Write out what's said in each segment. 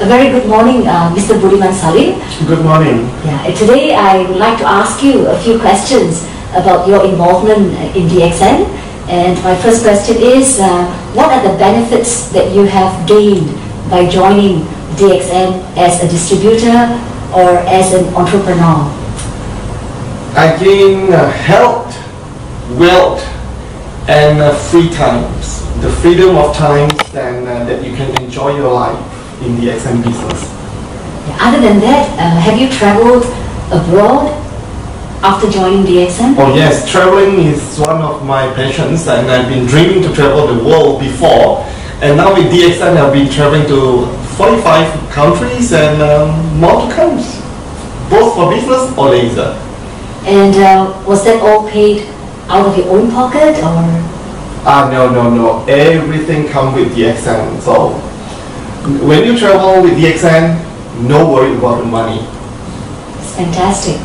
A very good morning, Mr. Budiman Salim. Good morning. Yeah, today I would like to ask you a few questions about your involvement in DXN. And my first question is, what are the benefits that you have gained by joining DXN as a distributor or as an entrepreneur? I gain health, wealth, and free times. The freedom of time and that you can enjoy your life in the DXN business. Other than that, have you traveled abroad after joining DXN? Oh yes, traveling is one of my passions, and I've been dreaming to travel the world before. And now with DXN, I've been traveling to 45 countries and more to come, both for business or leisure. And was that all paid out of your own pocket, or? No. Everything comes with DXN. So when you travel with DXN, no worry about the money. It's fantastic.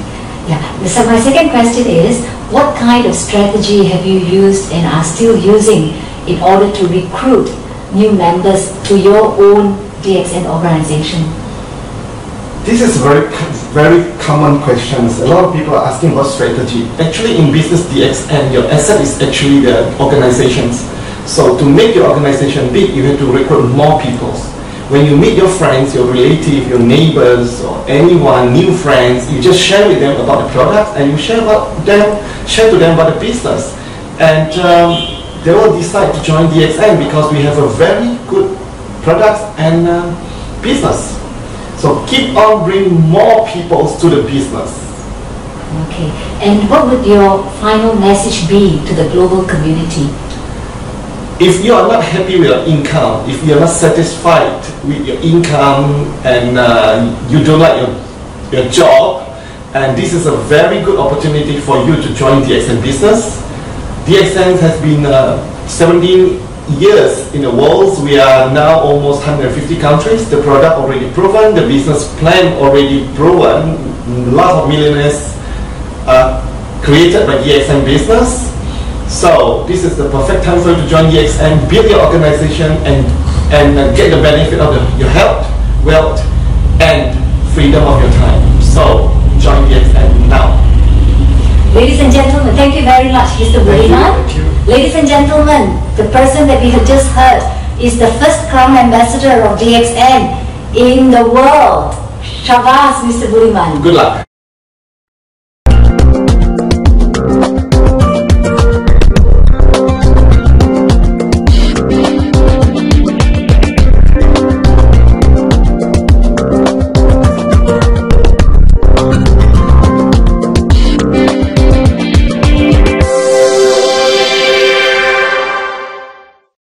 Yeah. So my second question is, what kind of strategy have you used and are still using in order to recruit new members to your own DXN organization? This is very common questions. A lot of people are asking about strategy. Actually, in business DXN, your asset is actually the organizations. So to make your organization big, you have to recruit more people. When you meet your friends, your relatives, your neighbors, or anyone, new friends, you just share with them about the product and you share to them about the business. And they will decide to join DXN because we have a very good product and business. So keep on bringing more people to the business. Okay. And what would your final message be to the global community? If you are not happy with your income, if you are not satisfied with your income and you don't like your job, and this is a very good opportunity for you to join DXN business. DXN has been 17 years in the world. We are now almost 150 countries. The product already proven, the business plan already proven. Lots of millionaires created by DXN business. So this is the perfect time for you to join DXN, build your organization, and get the benefit of your health, wealth, and freedom of your time. So join DXN now. Ladies and gentlemen, thank you very much, Mr. Budiman. Thank you. Ladies and gentlemen, the person that we have just heard is the first Crown Ambassador of DXN in the world. Shabas, Mr. Budiman. Good luck.